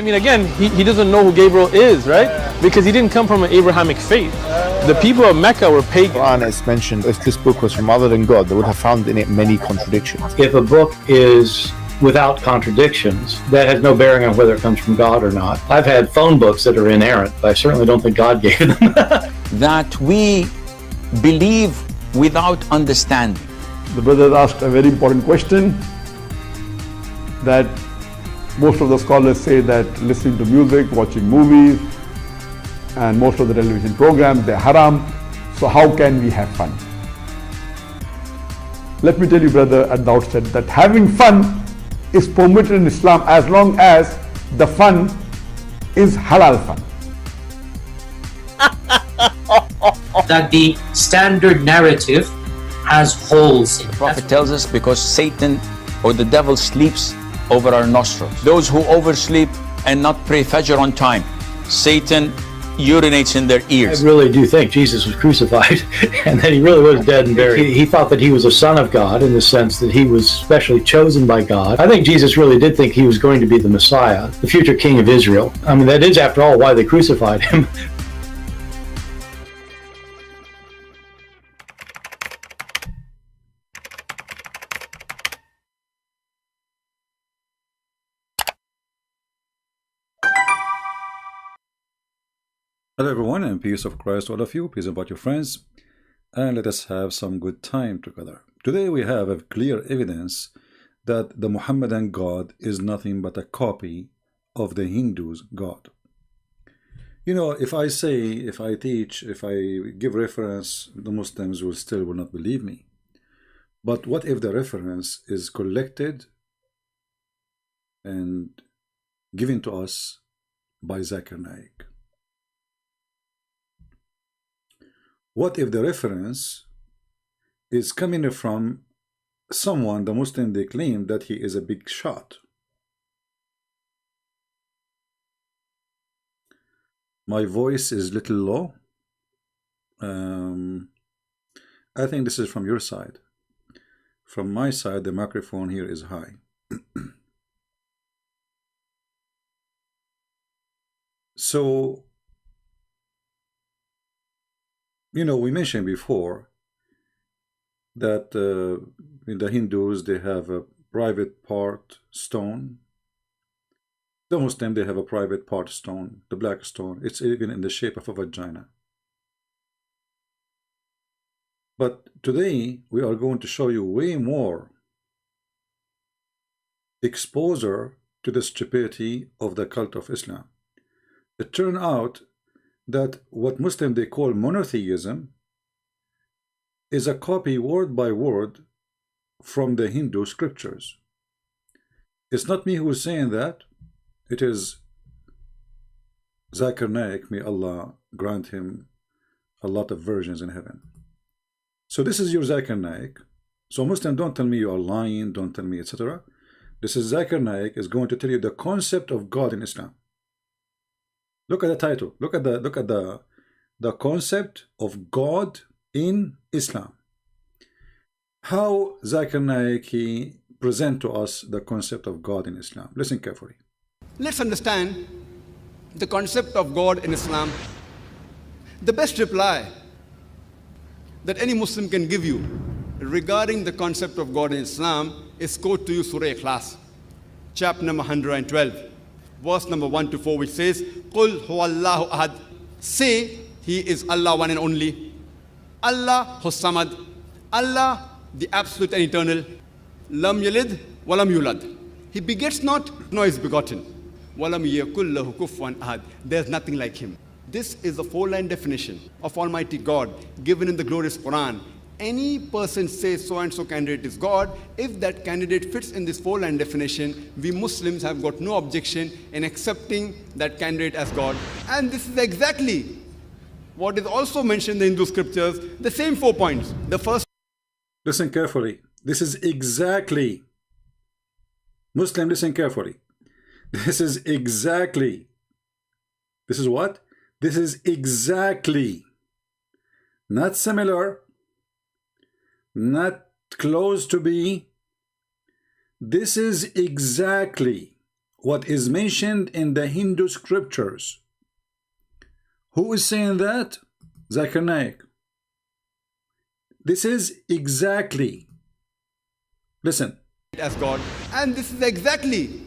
I mean, again, he doesn't know who Gabriel is, right? Because he didn't come from an Abrahamic faith. The people of Mecca were pagan. Quran is mentioned, if this book was from other than God, they would have found in it many contradictions. If a book is without contradictions, that has no bearing on whether it comes from God or not. I've had phone books that are inerrant, but I certainly don't think God gave them. That we believe without understanding. The brother asked a very important question, that most of the scholars say that listening to music, watching movies, and most of the television programs, they're haram. So how can we have fun? Let me tell you, brother, at the outset, that having fun is permitted in Islam as long as the fun is halal fun. That the standard narrative has holes in it. The Prophet tells us because Satan or the devil sleeps over our nostrils. Those who oversleep and not pray Fajr on time, Satan urinates in their ears. I really do think Jesus was crucified and that he really was dead and buried. He thought that he was a son of God in the sense that he was specially chosen by God. I think Jesus really did think he was going to be the Messiah, the future king of Israel. I mean, that is, after all, why they crucified him. Hello everyone, and peace of Christ to all of you. Please invite your friends and let us have some good time together. Today we have a clear evidence that the Muhammadan God is nothing but a copy of the Hindus' God. You know, if I say, if I teach, if I give reference, the Muslims will not believe me. But what if the reference is collected and given to us by Zakir Naik? What if the reference is coming from someone, the Muslim, they claim that he is a big shot? My voice is a little low. I think this is from your side. From my side, the microphone here is high. So, you know, we mentioned before that in the Hindus, they have a private part stone. The Muslim, they have a private part stone, the black stone. It's even in the shape of a vagina. But today, we are going to show you way more exposure to the stupidity of the cult of Islam. It turned out that what Muslim they call monotheism is a copy word by word from the Hindu scriptures. It's not me who is saying that. It is Zakir Naik, may Allah grant him a lot of virgins in heaven. So this is your Zakir Naik. So Muslim, don't tell me you are lying, don't tell me, etc. This is Zakir Naik is going to tell you the concept of God in Islam. Look at the title. Look at the concept of God in Islam. How Zakir Naik he present to us the concept of God in Islam. Listen carefully. Let's understand the concept of God in Islam. The best reply that any Muslim can give you regarding the concept of God in Islam is quote to you Surah Ikhlas, chapter number 112. Verse number 1 to 4, which says, Qul huwallahu ahad. Say, He is Allah one and only. Allah Hussamad. Allah the absolute and eternal. Lam yalid walam yulad. He begets not, nor is begotten. Walam yakul lahu kufuwan ahad. There's nothing like Him. This is the four-line definition of Almighty God given in the glorious Quran. Any person says so-and-so candidate is God, if that candidate fits in this four-line definition, we Muslims have got no objection in accepting that candidate as God. And this is exactly what is also mentioned in the Hindu scriptures, the same 4 points. The first... Listen carefully. This is exactly... Muslim, listen carefully. This is exactly... This is what? This is exactly... Not similar... Not close to be. This is exactly what is mentioned in the Hindu scriptures. Who is saying that? Zakir Naik. This is exactly, listen. As God, and this is exactly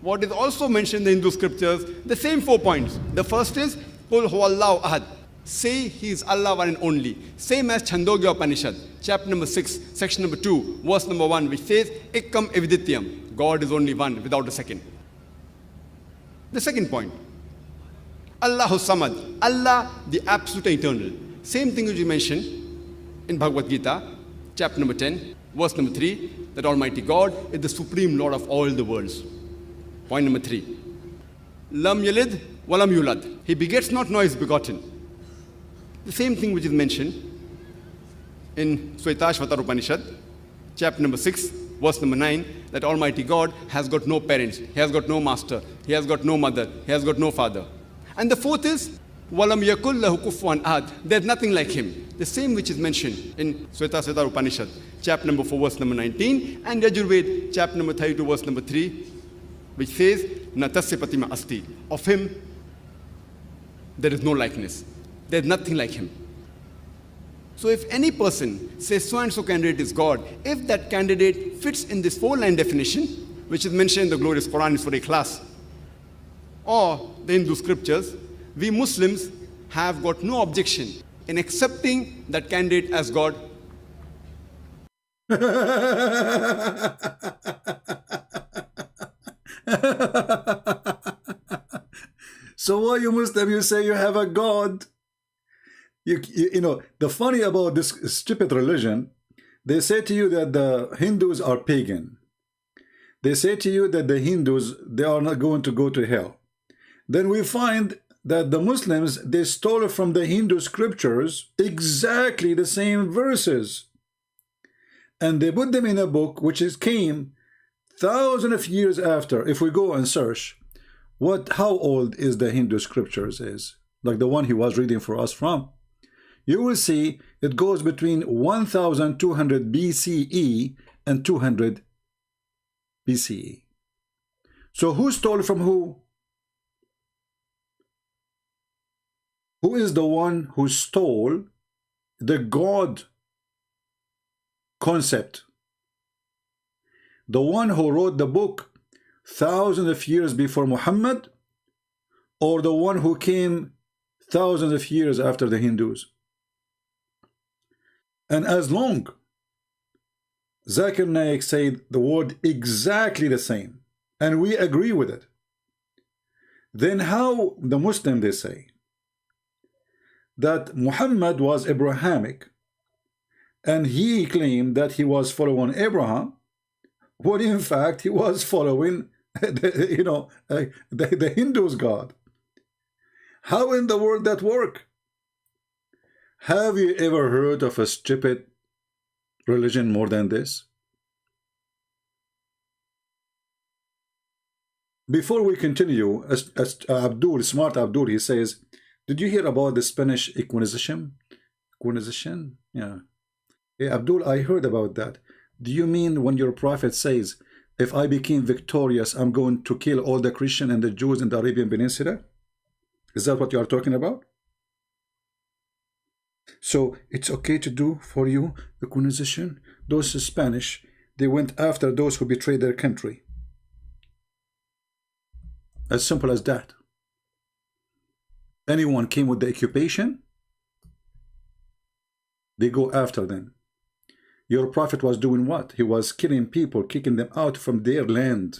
what is also mentioned in the Hindu scriptures, the same 4 points. The first is, Qul huwallahu ahad. Say he is Allah one and only. Same as Chandogya Upanishad, chapter number 6, section number 2, verse number 1, which says, Ikkam evidityam. God is only one without a second. The second point, Allahu Samad. Allah, the absolute and eternal. Same thing which you mentioned in Bhagavad Gita, chapter number 10, verse number 3, that Almighty God is the supreme Lord of all the worlds. Point number 3, Lam yalid walam yulad. He begets not, nor is begotten. The same thing which is mentioned in Swetashvatar Upanishad, chapter number 6, verse number 9, that Almighty God has got no parents, He has got no master, He has got no mother, He has got no father. And the fourth is, Walam yakul lahu kufuwan ahad. There's nothing like Him. The same which is mentioned in Swetashvatar Upanishad, chapter number 4, verse number 19, and Yajurved, chapter number 32, verse number 3, which says, Natasya Patima Asti. Of Him, there is no likeness. There's nothing like Him. So if any person says so and so candidate is God, if that candidate fits in this 4-line definition, which is mentioned in the glorious Quran is for a class, or the Hindu scriptures, we Muslims have got no objection in accepting that candidate as God. So why you Muslim, you say you have a God? You know, the funny about this stupid religion, they say to you that the Hindus are pagan. They say to you that the Hindus, they are not going to go to hell. Then we find that the Muslims, they stole from the Hindu scriptures exactly the same verses. And they put them in a book which came thousands of years after. If we go and search, how old is the Hindu scriptures is, like the one he was reading for us from, you will see it goes between 1200 BCE and 200 BCE. So who stole from who? Who is the one who stole the God concept? The one who wrote the book thousands of years before Muhammad, or the one who came thousands of years after the Hindus? And as long Zakir Naik said the word exactly the same, and we agree with it, then how the Muslim they say that Muhammad was Abrahamic, and he claimed that he was following Abraham, when in fact he was following the Hindus' God. How in the world that work? Have you ever heard of a stupid religion more than this? Before we continue, as Abdul, smart Abdul, he says, did you hear about the Spanish Inquisition? Inquisition? Yeah. Hey, Abdul, I heard about that. Do you mean when your prophet says, if I became victorious, I'm going to kill all the Christians and the Jews in the Arabian Peninsula? Is that what you are talking about? So it's okay to do for you the Inquisition? Those Spanish, they went after those who betrayed their country. As simple as that. Anyone came with the occupation, they go after them. Your prophet was doing what? He was killing people, kicking them out from their land.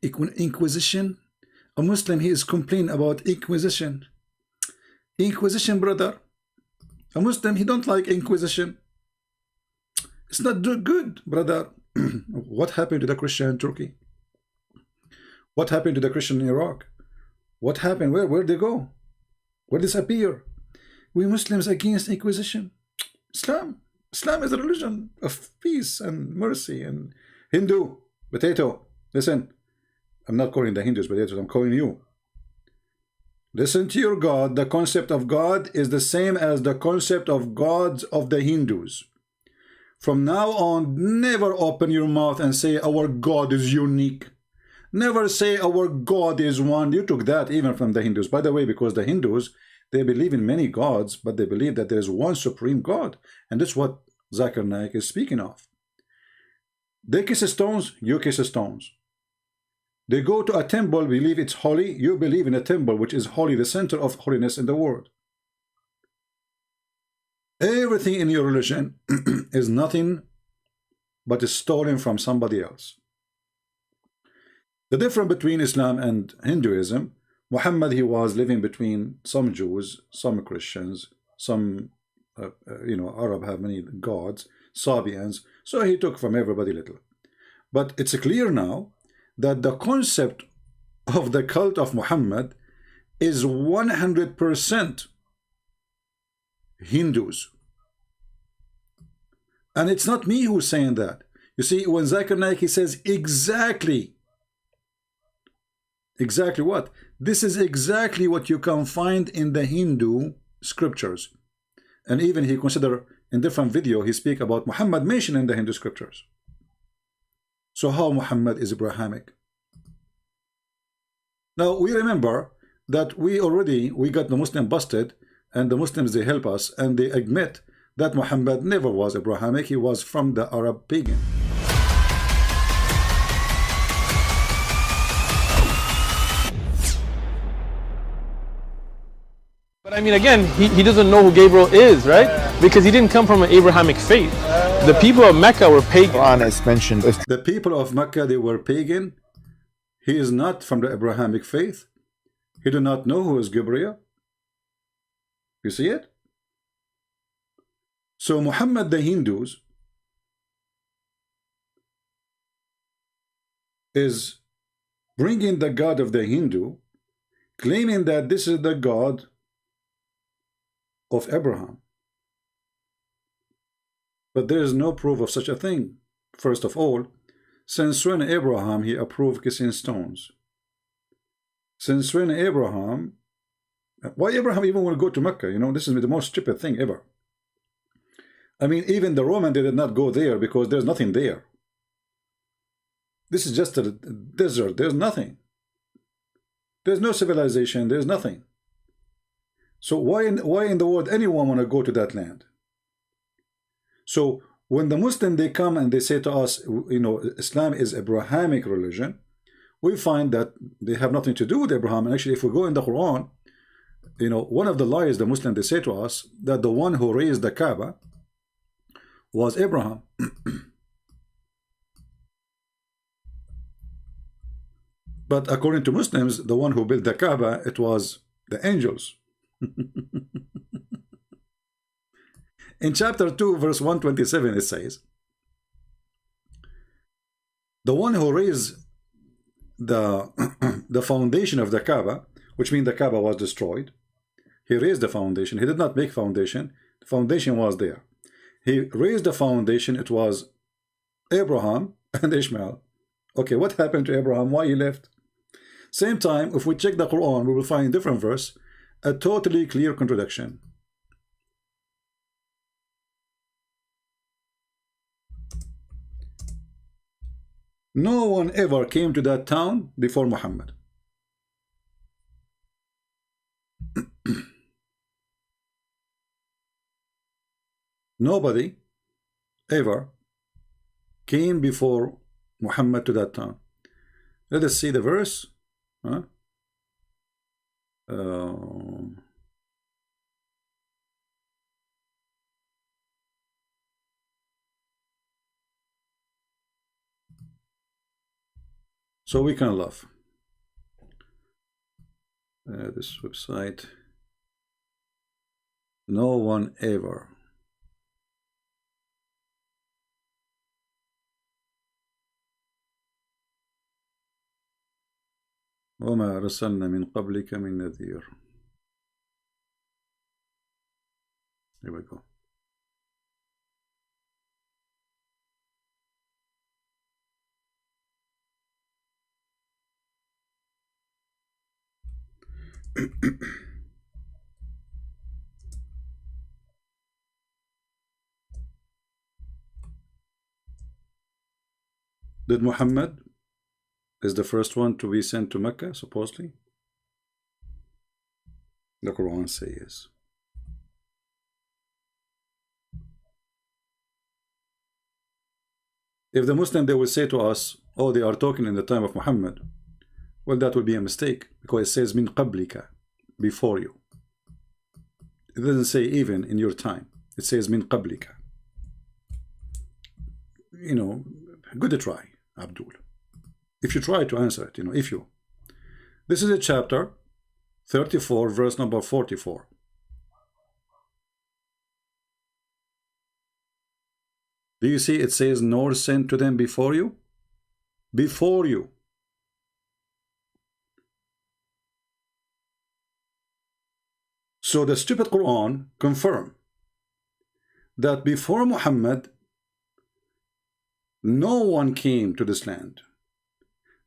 Inquisition? A Muslim, he is complaining about Inquisition. Inquisition, brother. A Muslim, he don't like Inquisition. It's not good, brother. What happened to the Christian in Turkey? What happened to the Christian in Iraq? What happened? Where'd they go? Where disappear? We Muslims against Inquisition. Islam is a religion of peace and mercy. And Hindu, potato, listen. I'm not calling the Hindus potatoes, I'm calling you. Listen to your God. The concept of God is the same as the concept of gods of the Hindus. From now on, never open your mouth and say our God is unique. Never say our God is one. You took that even from the Hindus, by the way, because the Hindus, they believe in many gods, but they believe that there is one supreme God, and that's what Zakir Naik is speaking of. They kiss stones, you kiss stones. They go to a temple, believe it's holy, you believe in a temple which is holy, the center of holiness in the world. Everything in your religion is nothing but is stolen from somebody else. The difference between Islam and Hinduism, Muhammad, he was living between some Jews, some Christians, some Arab have many gods, Sabians, so he took from everybody little. But it's clear now that the concept of the cult of Muhammad is 100% Hindus. And it's not me who's saying that. You see, when Zakir Naik, he says exactly what? This is exactly what you can find in the Hindu scriptures. And even he consider in different video, he speak about Muhammad mentioned in the Hindu scriptures. So how Muhammad is Abrahamic? Now we remember that we got the Muslim busted, and the Muslims, they help us and they admit that Muhammad never was Abrahamic. He was from the Arab pagan. But I mean, again, he doesn't know who Gabriel is, right? Because he didn't come from an Abrahamic faith. The people of Mecca were pagan. Quran is mentioned. The people of Mecca, they were pagan. He is not from the Abrahamic faith. He do not know who is Gabriel. You see it? So Muhammad, the Hindus, is bringing the God of the Hindu, claiming that this is the God of Abraham. But there is no proof of such a thing. First of all, since when Abraham, he approved kissing stones? Since when Abraham, why Abraham even want to go to Mecca? You know, this is the most stupid thing ever. I mean, even the Roman, they did not go there because there's nothing there. This is just a desert. There's nothing. There's no civilization. There's nothing. So why in the world anyone want to go to that land? So when the Muslim, they come and they say to us, you know, Islam is Abrahamic religion, we find that they have nothing to do with Abraham. And actually, if we go in the Quran, you know, one of the lies the Muslim, they say to us that the one who raised the Kaaba was Abraham. But according to Muslims, the one who built the Kaaba, it was the angels. In chapter 2, verse 127, it says, the one who raised the foundation of the Kaaba, which means the Kaaba was destroyed, he raised the foundation. He did not make foundation. The foundation was there. He raised the foundation. It was Abraham and Ishmael. Okay, what happened to Abraham? Why he left? Same time, if we check the Quran, we will find a different verse, a totally clear contradiction. No one ever came to that town before Muhammad. Nobody ever came before Muhammad to that town. Let us see the verse. Huh? So we can laugh. This website. No one ever. وما أرسلنا من قبلك من نذير. Here we go. Did Muhammad is the first one to be sent to Mecca, supposedly? The Quran says. If the Muslim, they will say to us, oh, they are talking in the time of Muhammad, well, that would be a mistake, because it says min qablika, before you. It doesn't say even in your time. It says min qablika. You know, good try, Abdul. If you try to answer it, you know, if you. This is a chapter 34, verse number 44. Do you see it says, nor sent to them before you? Before you. So the stupid Quran confirm that before Muhammad, no one came to this land.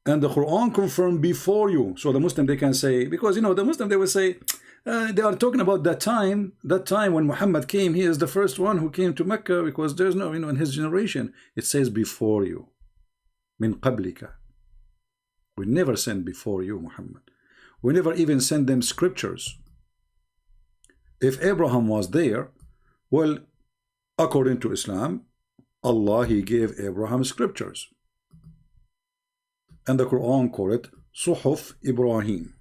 And the Quran confirmed before you. So the Muslim, they can say, because, you know, the Muslim, they will say, they are talking about that time when Muhammad came. He is the first one who came to Mecca, because there's no, you know, in his generation, it says before you. Min qablika. We never sent before you, Muhammad. We never even sent them scriptures. If Abraham was there, well, according to Islam, Allah, He gave Abraham scriptures. And the Quran called it Suhuf Ibrahim.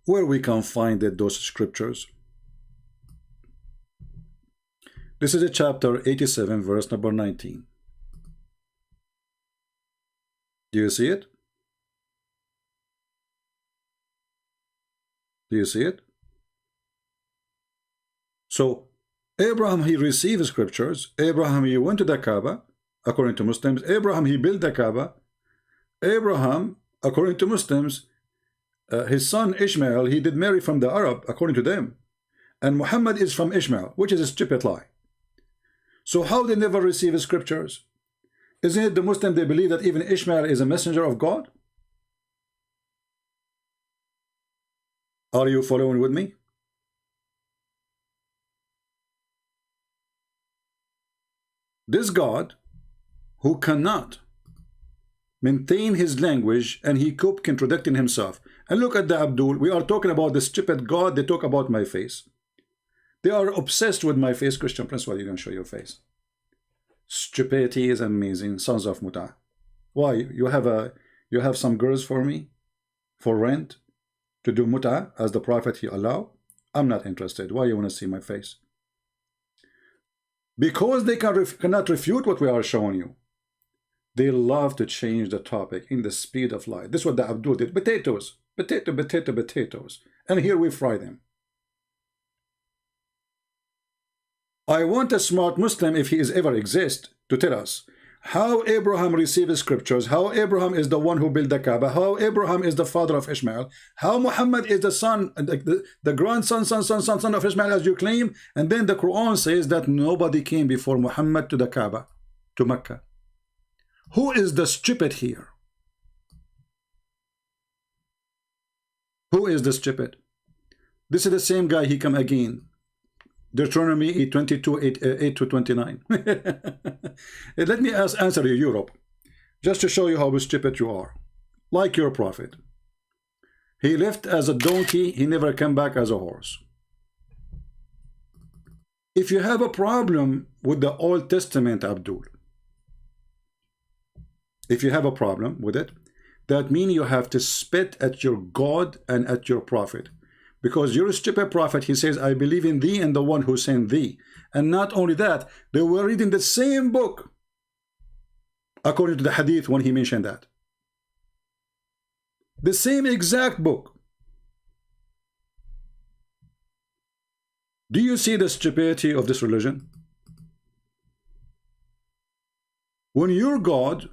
Where we can find it, those scriptures. This is a chapter 87, verse number 19. Do you see it? Do you see it? So Abraham, he received scriptures. Abraham, he went to the Kaaba, according to Muslims. Abraham, he built the Kaaba. Abraham, according to Muslims, his son Ishmael, he did marry from the Arab, according to them. And Muhammad is from Ishmael, which is a stupid lie. So how they never receive scriptures? Isn't it the Muslim, they believe that even Ishmael is a messenger of God? Are you following with me? This God, who cannot maintain his language, and he kept contradicting himself. And look at the Abdul. We are talking about the stupid God. They talk about my face. They are obsessed with my face. Christian Prince, why you don't show your face? Stupidity is amazing. Sons of Muta. Why? You have some girls for me, for rent, to do Muta as the Prophet he allowed? I'm not interested. Why you want to see my face? Because they cannot refute what we are showing you. They love to change the topic in the speed of light. This is what the Abdul did. Potatoes, potatoes. And here we fry them. I want a smart Muslim, if he is ever exist, to tell us how Abraham received scriptures, how Abraham is the one who built the Kaaba, how Abraham is the father of Ishmael, how Muhammad is the son, the grandson, son of Ishmael, as you claim, and then the Quran says that nobody came before Muhammad to the Kaaba, to Mecca. Who is the stupid here? Who is the stupid? This is the same guy, he come again. Deuteronomy 22, 8 to 29. Let me answer you, Europe, just to show you how stupid you are. Like your prophet. He left as a donkey, he never came back as a horse. If you have a problem with the Old Testament, Abdul, if you have a problem with it, that means you have to spit at your God and at your prophet. Because you're a stupid prophet, he says, I believe in thee and the one who sent thee. And not only that, they were reading the same book, according to the hadith when he mentioned that. The same exact book. Do you see the stupidity of this religion? When your God,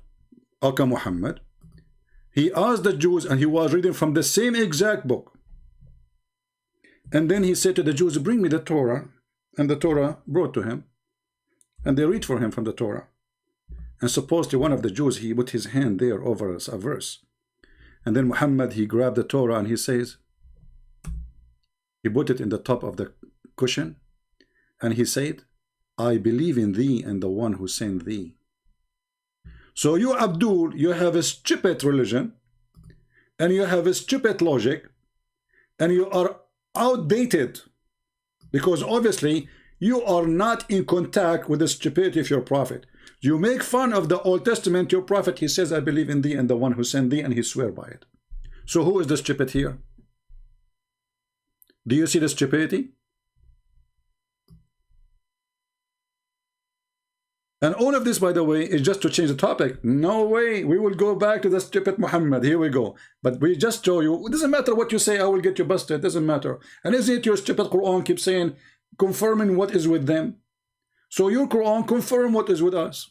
Aka Muhammad, he asked the Jews, and he was reading from the same exact book. And then he said to the Jews, bring me the Torah. And the Torah brought to him. And they read for him from the Torah. And supposedly one of the Jews, he put his hand there over a verse. And then Muhammad, he grabbed the Torah and he says, he put it in the top of the cushion. And he said, I believe in thee and the one who sent thee. So you, Abdul, you have a stupid religion, and you have a stupid logic, and you are outdated, because obviously you are not in contact with the stupidity of your prophet. You make fun of the Old Testament, your prophet, he says, I believe in thee and the one who sent thee, and he swear by it. So who is the stupid here? Do you see the stupidity? And all of this, by the way, is just to change the topic. No way, we will go back to the stupid Muhammad. Here we go. But we just show you, it doesn't matter what you say, I will get you busted. It doesn't matter. And isn't it your stupid Quran keeps saying, confirming what is with them? So your Quran confirm what is with us.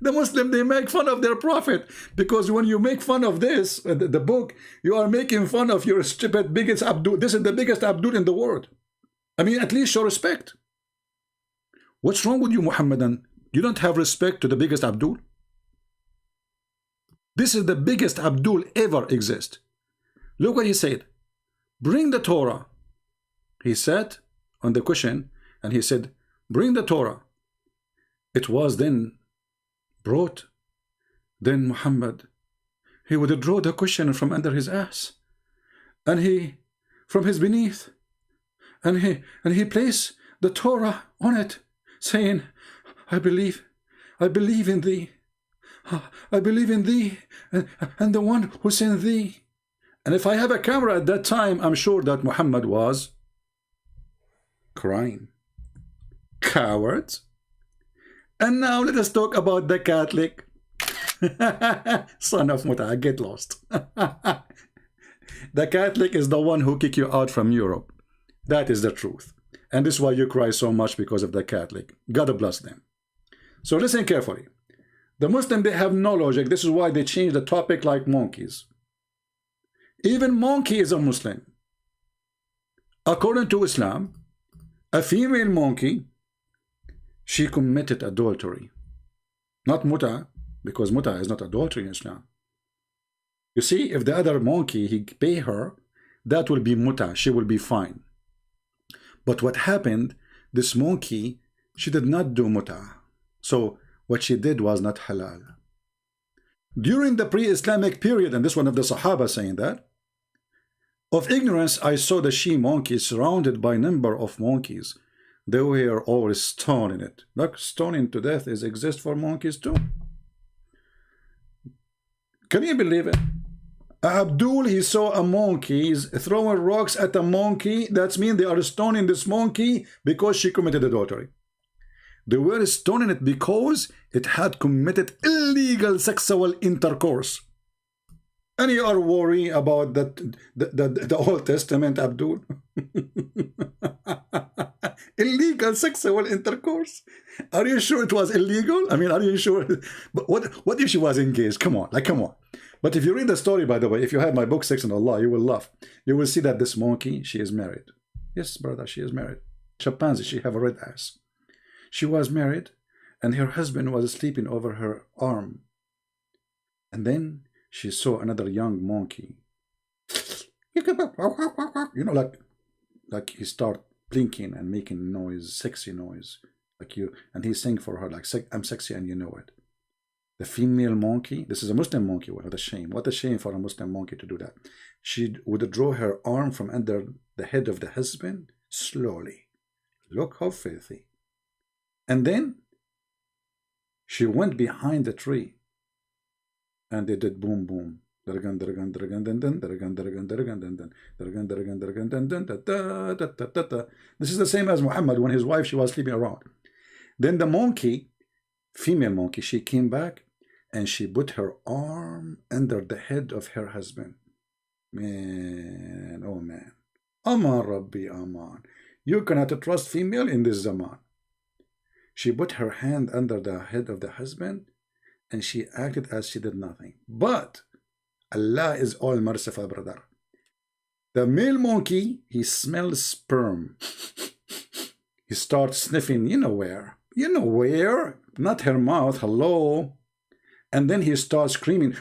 The Muslim, they make fun of their prophet, because when you make fun of this, the book, you are making fun of your stupid biggest Abdul. This is the biggest Abdul in the world. I mean, at least show respect. What's wrong with you, Muhammadan? You don't have respect to the biggest Abdul? This is the biggest Abdul ever exist. Look what he said. Bring the Torah. He sat on the cushion and he said, bring the Torah. It was then brought. Then Muhammad, he would draw the cushion from under his ass, and he from his beneath, and he placed the Torah on it, saying, I believe in thee, I believe in thee and the one who sent thee. And if I have a camera at that time, I'm sure that Muhammad was crying. Cowards. And now let us talk about the Catholic. Son of Muta, get lost. The Catholic is the one who kicked you out from Europe. That is the truth. And this is why you cry so much, because of the Catholic. God bless them. So listen carefully. The Muslim, they have no logic. This is why they change the topic like monkeys. Even monkey is a Muslim. According to Islam, a female monkey, she committed adultery. Not muta, because muta is not adultery in Islam. You see, if the other monkey, he pay her, that will be muta, she will be fine. But what happened, this monkey, she did not do muta. So what she did was not halal. During the pre-Islamic period, and this one of the Sahaba saying that, of ignorance, I saw the she-monkey surrounded by a number of monkeys. They were all stoning it. Like stoning to death is exist for monkeys too. Can you believe it? Abdul, he saw a monkey throwing rocks at a monkey. That means they are stoning this monkey because she committed adultery. They were stoning it because it had committed illegal sexual intercourse. And you are worried about that the Old Testament, Abdul. Illegal sexual intercourse. Are you sure it was illegal? I mean, are you sure? But what if she was engaged? Come on, like, come on. But if you read the story, by the way, if you have my book 6 on Allah, you will laugh. You will see that this monkey, she is married. Yes, brother, she is married. Chimpanzee, she have a red ass. She was married, and her husband was sleeping over her arm. And then she saw another young monkey. You know, like he start blinking and making noise, sexy noise, like you. And he's saying for her, like, I'm sexy and you know it. The female monkey, this is a Muslim monkey, what a shame. What a shame for a Muslim monkey to do that. She would draw her arm from under the head of the husband slowly. Look how filthy. And then she went behind the tree. And they did boom boom. This is the same as Muhammad when his wife, she was sleeping around. Then the monkey, female monkey, she came back and she put her arm under the head of her husband. Man, oh man. Aman Rabbi Aman. You cannot trust female in this zaman. She put her hand under the head of the husband and she acted as she did nothing. But Allah is all merciful, brother. The male monkey, he smells sperm. He starts sniffing, you know where. You know where? Not her mouth, hello. And then he starts screaming,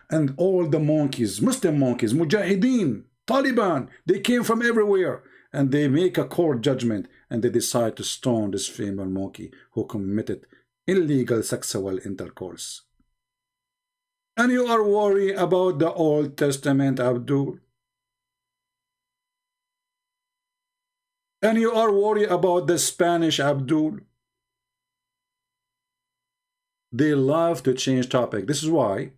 and all the monkeys, Muslim monkeys, Mujahideen, Taliban, they came from everywhere, and they make a court judgment, and they decide to stone this female monkey who committed illegal sexual intercourse. And you are worried about the Old Testament, Abdul. And you are worried about the Spanish, Abdul. They love to change topic. This is why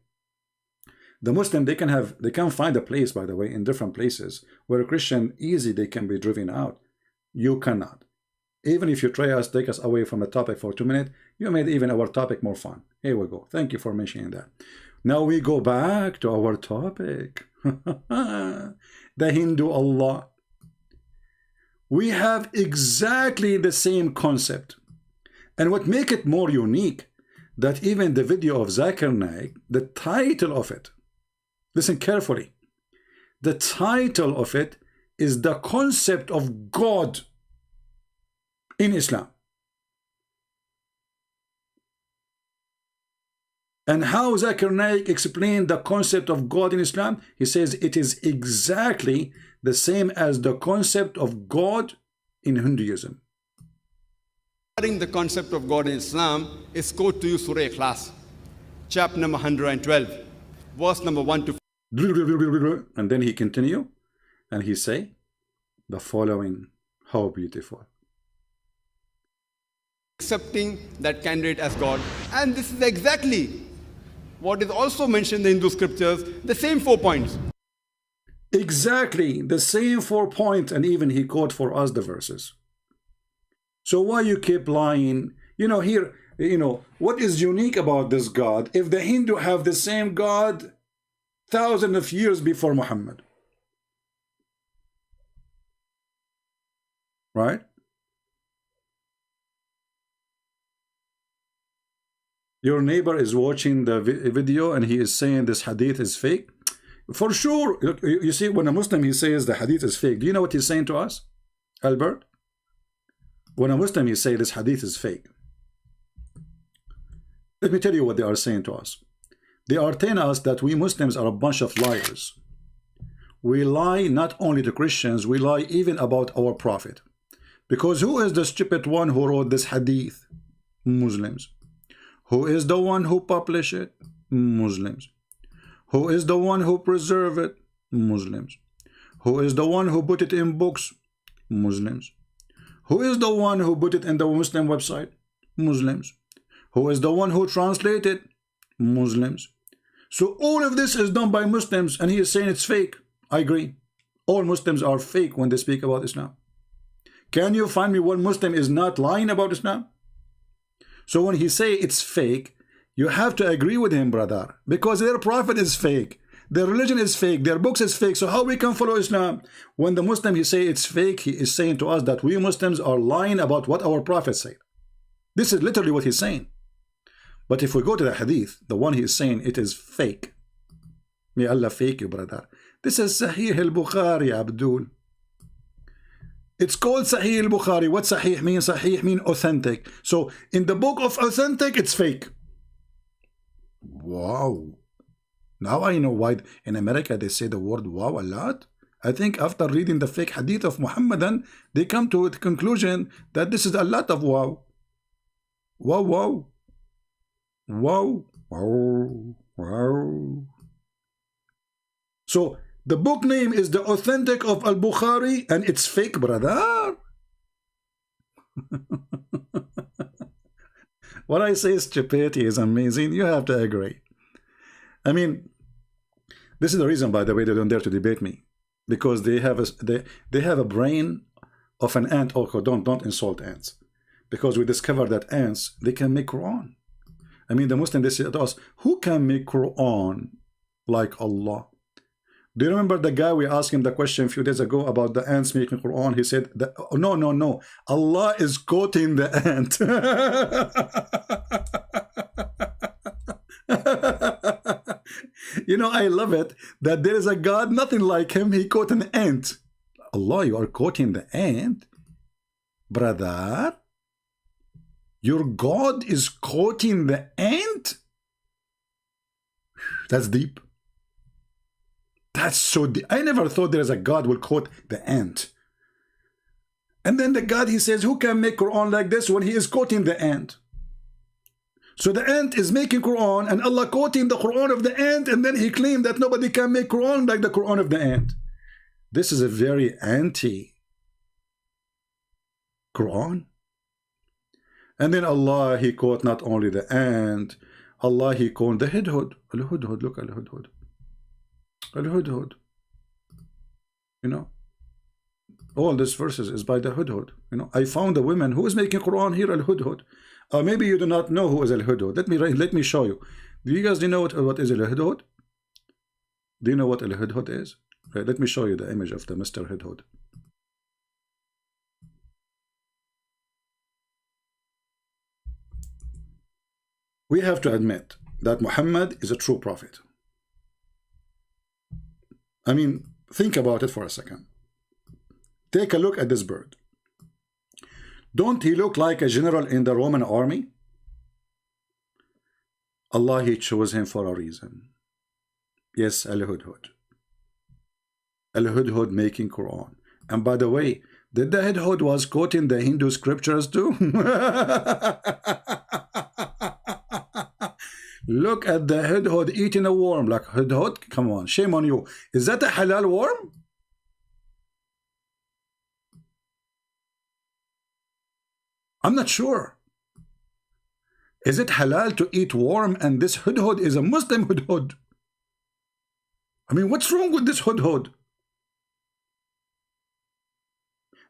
the Muslim, they can find a place, by the way, in different places where a Christian easy they can be driven out. You cannot. Even if you try to take us away from the topic for 2 minutes, you made even our topic more fun. Here we go. Thank you for mentioning that. Now we go back to our topic. The Hindu Allah. We have exactly the same concept. And what makes it more unique, that even the video of Zakir Naik, the title of it, listen carefully, the title of it is the concept of God in Islam. And how Zakir Naik explained the concept of God in Islam? He says it is exactly the same as the concept of God in Hinduism. Regarding the concept of God in Islam, is quote to you Surah Ikhlas, chapter number 112, verse number 1 to 4. And then he continue, and he say the following, how beautiful. Accepting that candidate as God. And this is exactly what is also mentioned in the Hindu scriptures, the same 4 points. Exactly the same 4 points, and even he quote for us the verses. So why you keep lying? You know, here, you know, what is unique about this God? If the Hindu have the same God thousands of years before Muhammad, right? Your neighbor is watching the video and he is saying this hadith is fake. For sure, you see, when a Muslim he says the hadith is fake, do you know what he's saying to us, Albert? When a Muslim he say this hadith is fake, let me tell you what they are saying to us. They are telling us that we Muslims are a bunch of liars. We lie not only to Christians, we lie even about our prophet. Because who is the stupid one who wrote this hadith? Muslims. Who is the one who published it? Muslims. Who is the one who preserved it? Muslims. Who is the one who put it in books? Muslims. Who is the one who put it in the Muslim website? Muslims. Who is the one who translated? Muslims. So all of this is done by Muslims, and he is saying it's fake. I agree. All Muslims are fake when they speak about Islam. Can you find me one Muslim is not lying about Islam? So when he say it's fake, you have to agree with him, brother, because their prophet is fake, their religion is fake, their books is fake. So how we can follow Islam? When the Muslim he say it's fake, he is saying to us that we Muslims are lying about what our prophet said. This is literally what he's saying. But if we go to the hadith, the one he is saying it is fake. May Allah fake you, brother. This is Sahih al-Bukhari, Abdul. It's called Sahih al-Bukhari. What Sahih mean? Sahih mean authentic. So in the book of authentic, it's fake. Wow. Now I know why in America they say the word wow a lot. I think after reading the fake hadith of Muhammadan, they come to the conclusion that this is a lot of wow. Wow, wow. Wow. Wow. Wow. So the book name is the Authentic of Al-Bukhari, and it's fake, brother. What I say, stupidity is amazing. You have to agree. I mean, this is the reason, by the way, they don't dare to debate me, because they have a brain of an ant. Oh, don't insult ants, because we discovered that ants, they can make Quran. I mean, the Muslim, they say to us, who can make Quran like Allah? Do you remember the guy we asked him the question a few days ago about the ants making Quran? He said, oh, no, Allah is quoting the ant. You know, I love it that there is a God, nothing like him. He quote an ant. Allah, you are quoting the ant? Brother, your God is quoting the ant? That's deep. That's so deep. I never thought there is a God will quote the ant. And then the God, he says, who can make Quran like this when he is quoting the ant? So the ant is making Quran and Allah quoting the Quran of the ant, and then he claimed that nobody can make Quran like the Quran of the ant. This is a very anti-Quran. And then Allah, he quote not only the ant, Allah, he quote the hudhud. Al-hudhud, look, al-hudhud. Al-hudhud. You know, all these verses is by the hudhud. You know, I found a woman who is making Quran here, al-hudhud. Maybe you do not know who is al-hudhud. Let me show you. Do you guys know what is al-hudhud? Do you know what al-hudhud is? Let me show you the image of the Mr. Hudhud. We have to admit that Muhammad is a true prophet. I mean, think about it for a second. Take a look at this bird. Don't he look like a general in the Roman army? Allah, he chose him for a reason. Yes, al-hudhud. Al-hudhud making Quran. And by the way, did the hudhud was quoting the Hindu scriptures too? Look at the hudhud eating a worm. Like, hudhud, come on, shame on you. Is that a halal worm? I'm not sure. Is it halal to eat worm, and this hudhud is a Muslim hudhud? I mean, what's wrong with this hudhud?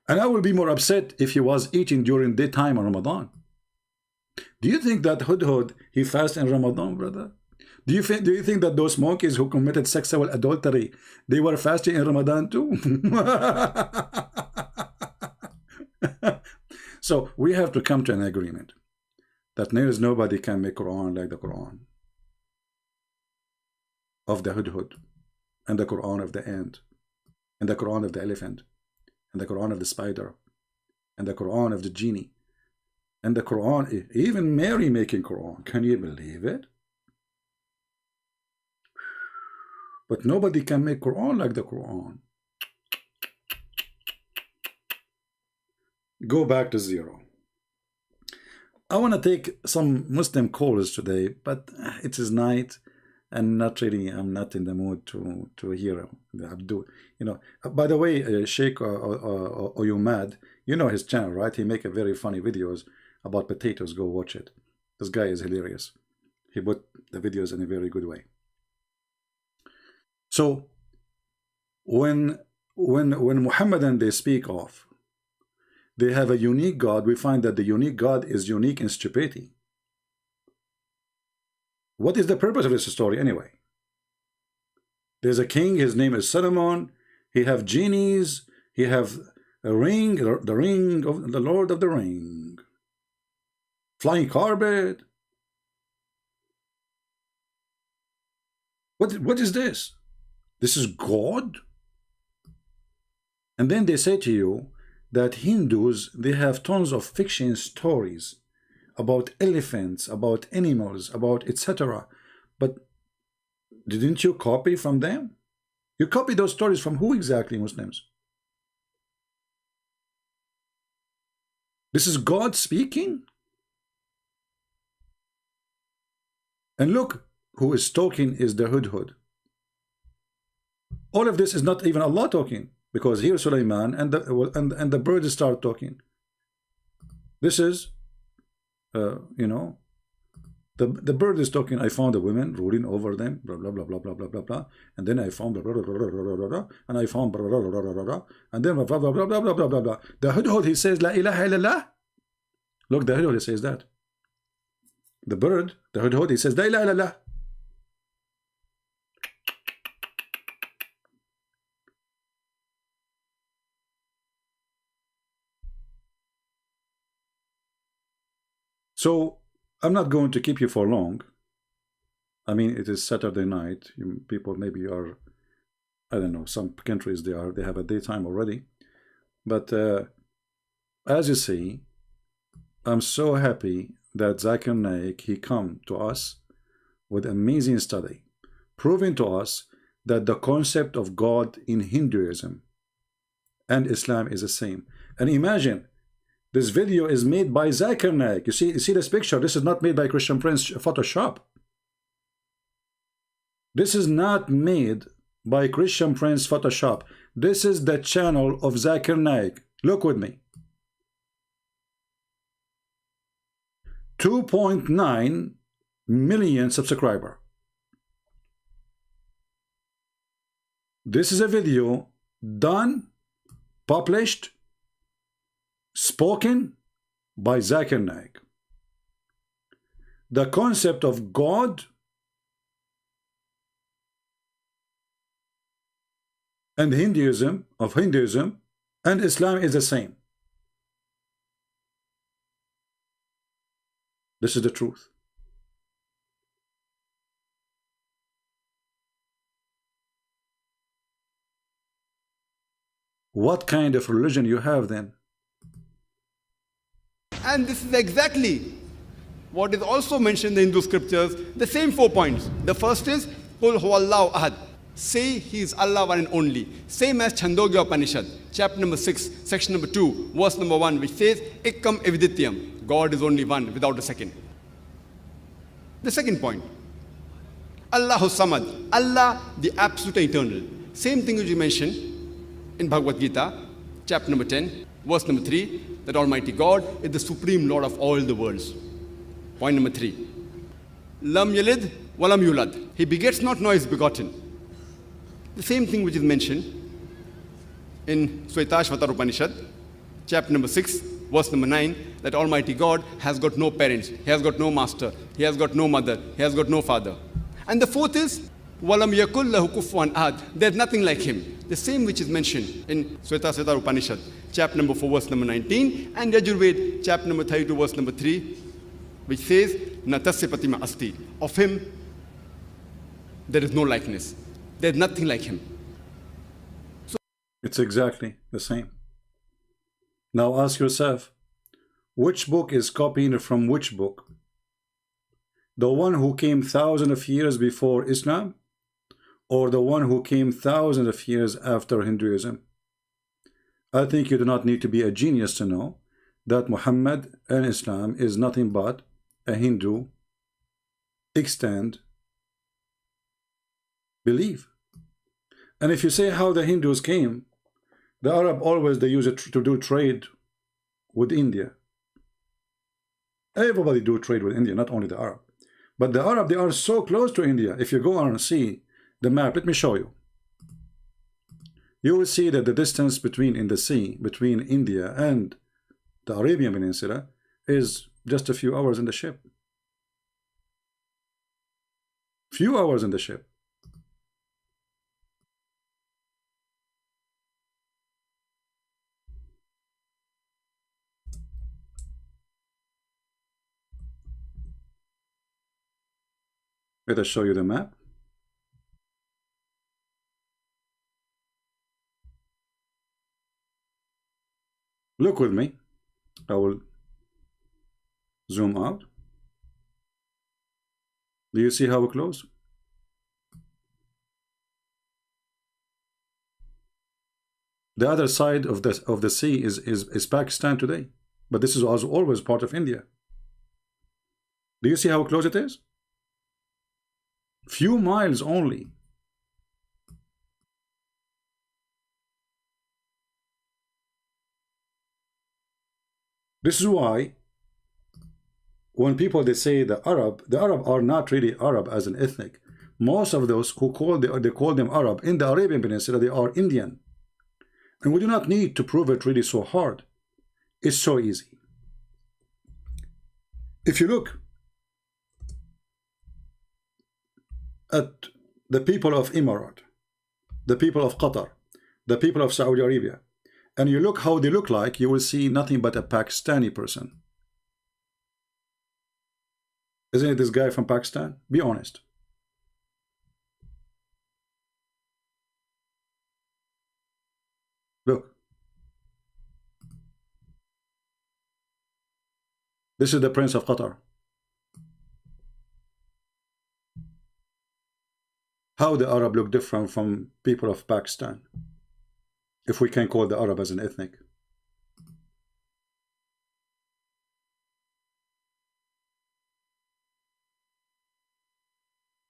And I will be more upset if he was eating during daytime on Ramadan. Do you think that hudhud, he fasts in Ramadan, brother? Do you think that those monkeys who committed sexual adultery, they were fasting in Ramadan too? So we have to come to an agreement that there is nobody can make Quran like the Quran of the hudhud, and the Quran of the ant, and the Quran of the elephant, and the Quran of the spider, and the Quran of the genie, and the Quran, even Mary making Quran. Can you believe it? But nobody can make Quran like the Quran. Go back to zero. I want to take some Muslim calls today, but it is night and not really, I'm not in the mood to hear Abdul. You know, by the way, Sheikh Oyumad, you know his channel, right? He make a very funny videos about potatoes. Go watch it. This guy is hilarious. He put the videos in a very good way. So when Muhammadan they speak of, they have a unique God, we find that the unique God is unique in stupidity. What is the purpose of this story anyway? There's a king, his name is Solomon. He have genies, he have a ring, the ring of the Lord of the Ring, flying carpet. What is this? This is God? And then they say to you that Hindus, they have tons of fiction stories about elephants, about animals, about etc. But didn't you copy from them? You copy those stories from who exactly, Muslims? This is God speaking? And look, who is talking is the hudhud. All of this is not even Allah talking, because here Sulaiman and the birds start talking. This is, you know, the bird is talking. I found a woman ruling over them, blah blah blah blah blah blah blah blah, and then I found blah blah blah blah blah blah blah, and I found blah blah blah blah blah blah, and then blah blah blah blah blah blah blah blah. The hudhud, he says, La ilaha illallah. Look, the hudhud, he says that. The bird, the hudhud, he says, La ilaha illallah. So I'm not going to keep you for long. I mean, it is Saturday night. People maybe are, I don't know, some countries they have a daytime already. But as you see, I'm so happy that Zakir Naik, he come to us with amazing study. proving to us that the concept of God in Hinduism and Islam is the same. And imagine, this video is made by Zakir Naik. You see this picture? This is not made by Christian Prince Photoshop. This is not made by Christian Prince Photoshop. This is the channel of Zakir Naik. Look with me. 2.9 million subscriber. This is a video done, published, spoken by Zakir Naik. The concept of God and Hinduism and Islam is the same. This is the truth. What kind of religion you have then? And this is exactly what is also mentioned in the Hindu scriptures, the same 4 points. The first is, Qul huwallahu ahad. Say he is Allah one and only. Same as Chandogya Upanishad, chapter number 6, section number 2, verse number 1, which says, Ekkam evidityam. God is only one, without a second. The second point, Allahu Samad. Allah, the absolute eternal. Same thing which you mentioned in Bhagavad Gita, chapter number 10, verse number 3, that Almighty God is the supreme Lord of all the worlds. Point number 3, Lam yalid walam yulad. He begets not, nor is begotten. The same thing which is mentioned in Shvetashvatar Upanishad, chapter number 6, verse number 9, that Almighty God has got no parents, He has got no master, He has got no mother, He has got no father. And the fourth is, Walam yakul lahu kufuwan ahad. There's nothing like Him. The same which is mentioned in Shvetashvatar Upanishad, chapter number 4, verse number 19, and Yajurved, chapter number 32, verse number 3, which says, Natasya Pratima Asti. Of Him, there is no likeness. There's nothing like Him. So it's exactly the same. Now ask yourself, which book is copied from which book? The one who came thousands of years before Islam, or the one who came thousands of years after Hinduism? I think you do not need to be a genius to know that Muhammad and Islam is nothing but a Hindu extant belief. And if you say how the Hindus came, the Arab always they use it to do trade with India. Everybody do trade with India, not only the Arab. But the Arab, they are so close to India. If you go on and see the map, let me show you. You will see that the distance between in the sea between India and the Arabian Peninsula is just a few hours in the ship. Few hours in the ship. Let us show you the map. Look with me. I will zoom out. Do you see how close? The other side of the sea is Pakistan today, but this is also always part of India. Do you see how close it is? Few miles only. This is why when people they say the Arab are not really Arab as an ethnic. Most of those who they call them Arab in the Arabian Peninsula, they are Indian. And we do not need to prove it really so hard. It's so easy. If you look at the people of Emirat, the people of Qatar, the people of Saudi Arabia, and you look how they look like, you will see nothing but a Pakistani person. Isn't it this guy from Pakistan? Be honest. Look. This is the Prince of Qatar. how the Arab look different from people of Pakistan, if we can call the Arab as an ethnic.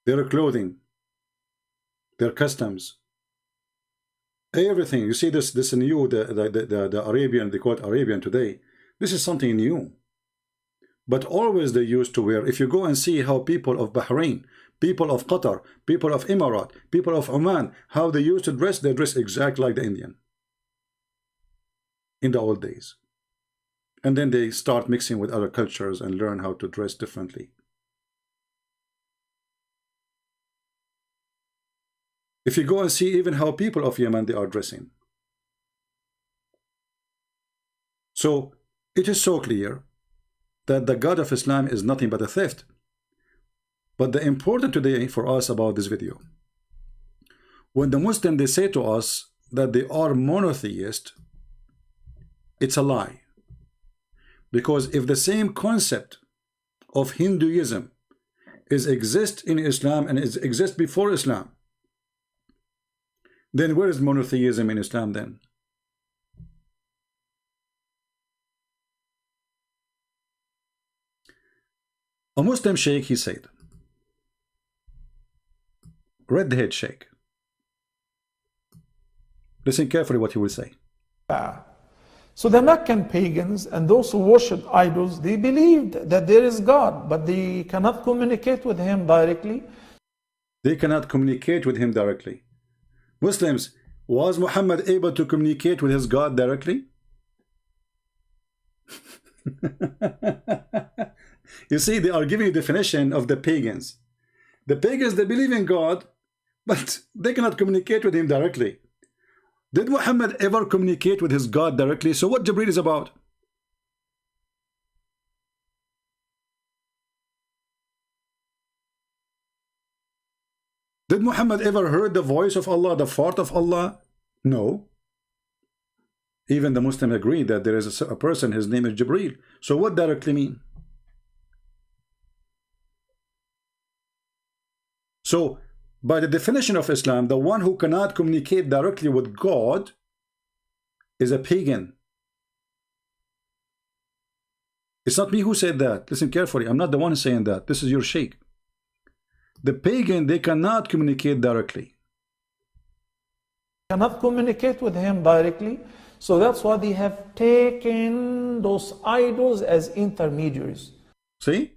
Their clothing, their customs, everything. You see this new, the Arabian, they call it Arabian today. This is something new. But always they used to wear, if you go and see how people of Bahrain, people of Qatar, people of Emirat, people of Oman, how they used to dress, they dress exactly like the Indian in the old days. And then they start mixing with other cultures and learn how to dress differently. If you go and see even how people of Yemen, they are dressing. So it is so clear that the God of Islam is nothing but a theft. But the important today for us about this video, when the Muslims, they say to us that they are monotheist, it's a lie. Because if the same concept of Hinduism exists in Islam and exists before Islam, then where is monotheism in Islam then? A Muslim sheikh, he said, red head sheikh. Listen carefully what he will say. So the Meccan pagans and those who worship idols, they believed that there is God, but they cannot communicate with him directly. They cannot communicate with him directly. Muslims, was Muhammad able to communicate with his God directly? You see, they are giving a definition of the pagans. The pagans, they believe in God, but they cannot communicate with him directly. Did Muhammad ever communicate with his God directly? So what Jibreel is about? Did Muhammad ever heard the voice of Allah, the fart of Allah? No. Even the Muslims agree that there is a person, his name is Jibreel. So what directly mean? So, by the definition of Islam, the one who cannot communicate directly with God is a pagan. It's not me who said that. Listen carefully. I'm not the one saying that. This is your sheikh. The pagan, they cannot communicate directly. Cannot communicate with him directly. So that's why they have taken those idols as intermediaries. See?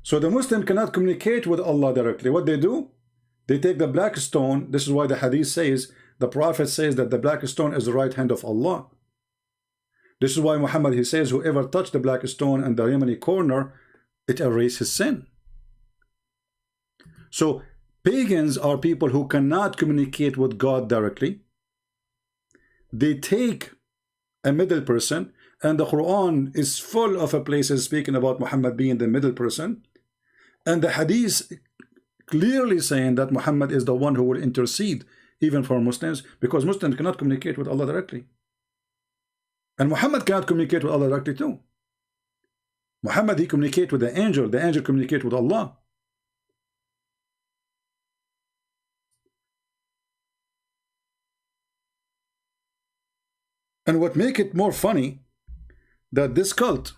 So the Muslim cannot communicate with Allah directly. What they do? They take the black stone. This is why the hadith says, the Prophet says that the black stone is the right hand of Allah. This is why Muhammad, he says, whoever touched the black stone and the Yemeni corner, it erases his sin. So pagans are people who cannot communicate with God directly. They take a middle person, and the Quran is full of places speaking about Muhammad being the middle person. And the hadith clearly saying that Muhammad is the one who will intercede even for Muslims, because Muslims cannot communicate with Allah directly. And Muhammad cannot communicate with Allah directly too. Muhammad, he communicates with the angel communicates with Allah. And what makes it more funny, that this cult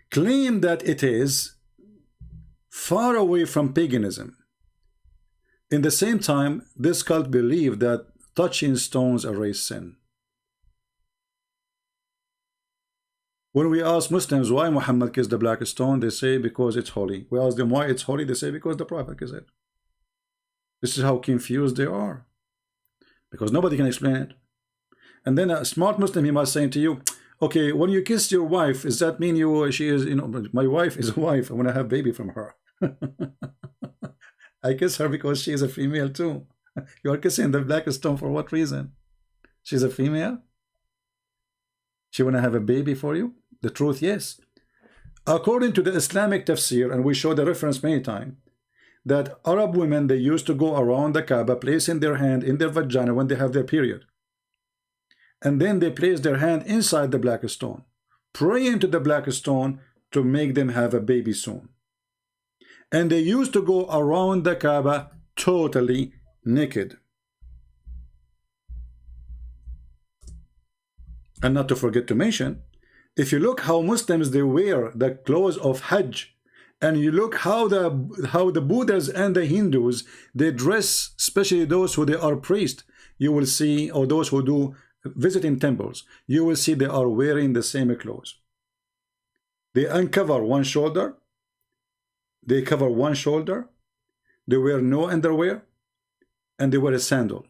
claim that it is far away from paganism. In the same time, this cult believed that touching stones erase sin. When we ask Muslims why Muhammad kissed the black stone, they say because it's holy. We ask them why it's holy, they say because the Prophet kissed it. This is how confused they are, because nobody can explain it. And then a smart Muslim, he must say to you, okay, when you kiss your wife, does that mean she is, my wife is a wife, I want to have a baby from her. I kiss her because she is a female too. You are kissing the black stone for what reason? She's a female? She want to have a baby for you? The truth, yes. According to the Islamic tafsir, and we show the reference many times, that Arab women, they used to go around the Kaaba, placing their hand in their vagina when they have their period. And then they place their hand inside the black stone, praying to the black stone to make them have a baby soon. and they used to go around the Kaaba totally naked. And not to forget to mention, if you look how Muslims they wear the clothes of Hajj, and you look how the Buddhas and the Hindus they dress, especially those who they are priests, you will see, or those who do visiting temples, you will see they are wearing the same clothes. They uncover one shoulder, they cover one shoulder, they wear no underwear, and they wear a sandal.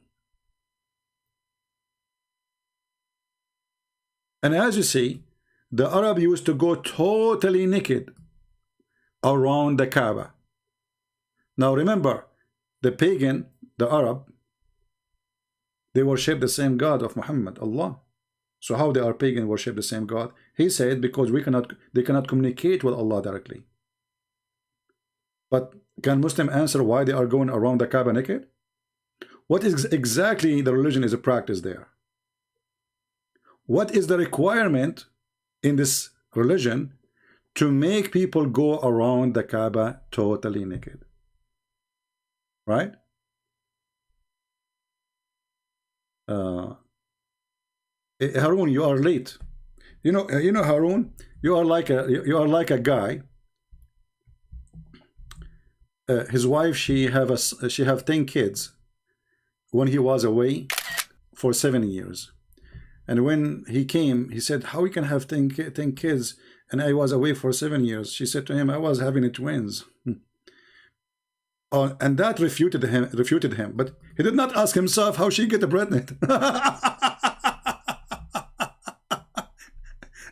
And as you see, the Arab used to go totally naked around the Kaaba. Now remember, the pagan, the Arab, they worship the same God of Muhammad, Allah. So how they are pagan worship the same God? He said because they cannot communicate with Allah directly. But can Muslim answer why they are going around the Kaaba naked? What is exactly the religion is a practice there? What is the requirement in this religion to make people go around the Kaaba totally naked? Right? Harun, you are late. You know Harun, you are like a guy. His wife, she have 10 kids when he was away for 7 years. And when he came, he said, how we can have 10 kids and I was away for 7 years? She said to him, I was having twins. And that refuted him. But he did not ask himself how she get pregnant.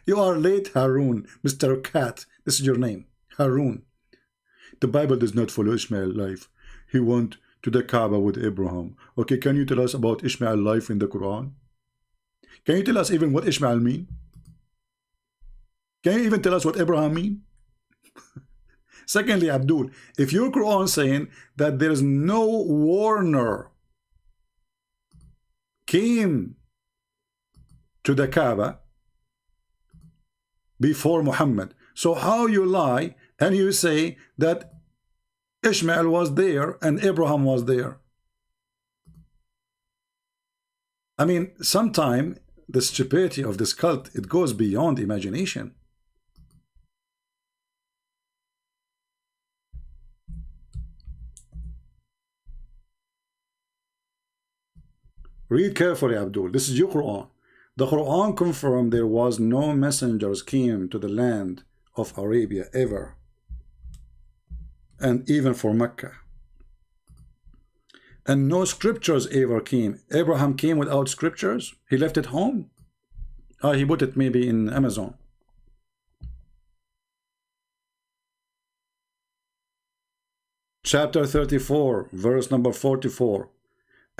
You are late, Harun, Mr. Cat. This is your name, Harun. The Bible does not follow Ishmael's life. He went to the Kaaba with Abraham. Okay, can you tell us about Ishmael's life in the Quran? Can you tell us even what Ishmael mean? Can you even tell us what Abraham mean? Secondly, Abdul, if your Quran saying that there is no warner came to the Kaaba before Muhammad, so how you lie and you say that Ishmael was there and Abraham was there? I mean, sometimes the stupidity of this cult, it goes beyond imagination. Read carefully, Abdul. This is your Quran. The Quran confirmed there was no messengers came to the land of Arabia ever, and even for Mecca. And no scriptures ever came. Abraham came without scriptures. He left it home. He put it maybe in Amazon. Chapter 34, verse number 44.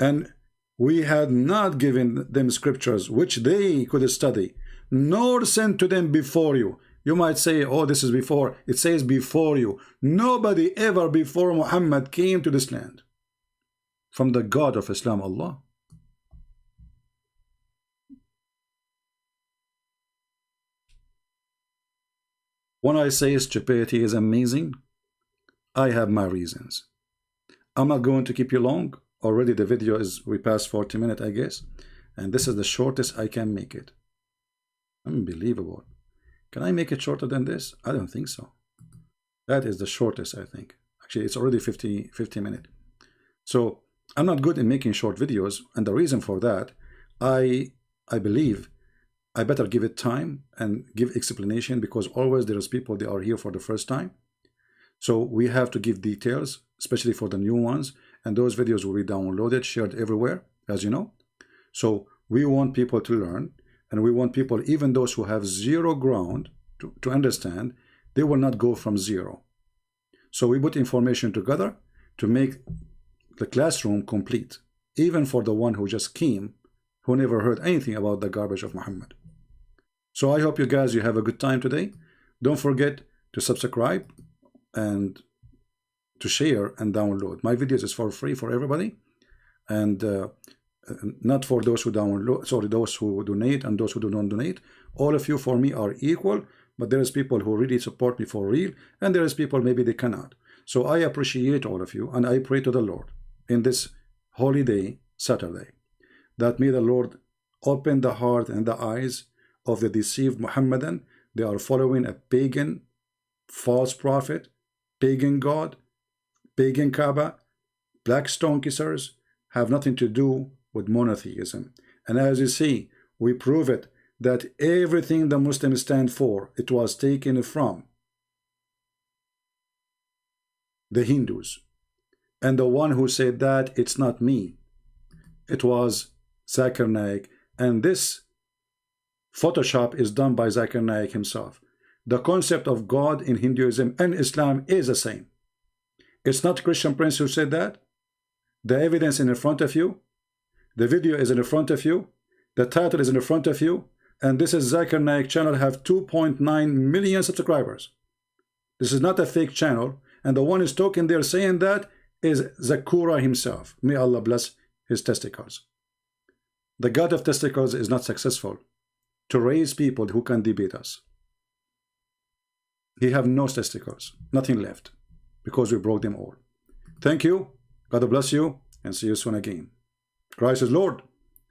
And we had not given them scriptures which they could study, nor sent to them before you. You might say, oh, this is before. It says before you. Nobody ever before Muhammad came to this land from the God of Islam, Allah. When I say stupidity is amazing, I have my reasons. I'm not going to keep you long. Already the video is, we passed 40 minutes, I guess. And this is the shortest I can make it. Unbelievable. Can I make it shorter than this? I don't think so. That is the shortest, I think. Actually, it's already 50 minutes. So I'm not good in making short videos. And the reason for that, I believe I better give it time and give explanation, because always there is people, they are here for the first time. So we have to give details, especially for the new ones. And those videos will be downloaded, shared everywhere, as you know. So we want people to learn, and we want people, even those who have zero ground to understand, they will not go from zero. So we put information together to make the classroom complete, even for the one who just came, who never heard anything about the garbage of Muhammad. So I hope you guys, you have a good time today. Don't forget to subscribe and to share and download. My videos is for free for everybody, and not for those who download, sorry, those who donate and those who do not donate. All of you for me are equal, but there is people who really support me for real, and there is people maybe they cannot. So I appreciate all of you, and I pray to the Lord in this holy day, Saturday, that may the Lord open the heart and the eyes of the deceived Muhammadan. They are following a pagan, false prophet, pagan God, pagan Kaaba, black stone kissers, have nothing to do with monotheism. And as you see, we prove it, that everything the Muslims stand for, it was taken from the Hindus. And the one who said that, it's not me, it was Zakir Naik. And this Photoshop is done by Zakir Naik himself. The concept of God in Hinduism and Islam is the same. It's not Christian Prince who said that. The evidence is in front of you. The video is in front of you. The title is in front of you. And this is Zakir Naik channel, have 2.9 million subscribers. This is not a fake channel. And the one who's talking there saying that is Zakura himself. May Allah bless his testicles. The God of testicles is not successful to raise people who can debate us. He have no testicles, nothing left, because we broke them all. Thank you. God bless you, and see you soon again. Christ is Lord,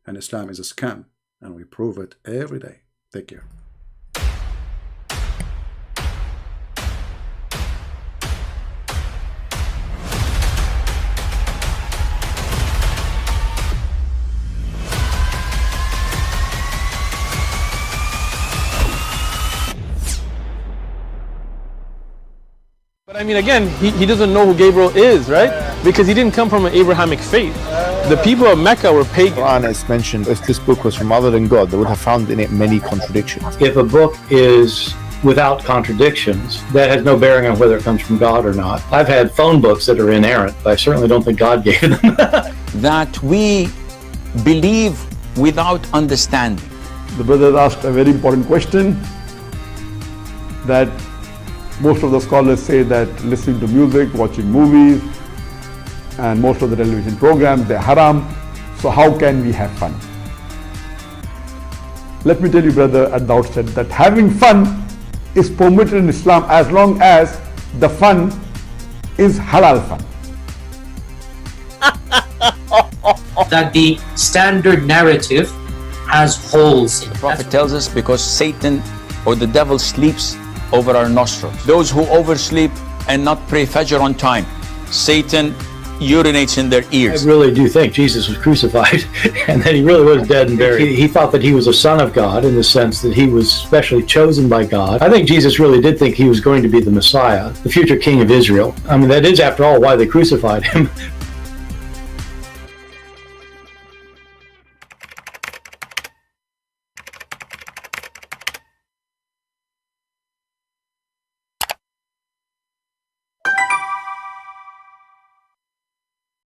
and Islam is a scam, and we prove it every day. Take care. But I mean, again, he doesn't know who Gabriel is, right? Because he didn't come from an Abrahamic faith. The people of Mecca were pagan. Quran is mentioned, if this book was from other than God, they would have found in it many contradictions. If a book is without contradictions, that has no bearing on whether it comes from God or not. I've had phone books that are inerrant, but I certainly don't think God gave them. That we believe without understanding. The brother asked a very important question, that most of the scholars say that listening to music, watching movies, and most of the television programs, they're haram. So how can we have fun? Let me tell you, brother, at the outset, that having fun is permitted in Islam as long as the fun is halal fun. That the standard narrative has holes in it. The Prophet tells us because Satan or the devil sleeps over our nostrils. Those who oversleep and not pray Fajr on time, Satan urinates in their ears. I really do think Jesus was crucified and that he really was dead and buried. He thought that he was a son of God in the sense that he was specially chosen by God. I think Jesus really did think he was going to be the Messiah, the future king of Israel. I mean, that is, after all, why they crucified him.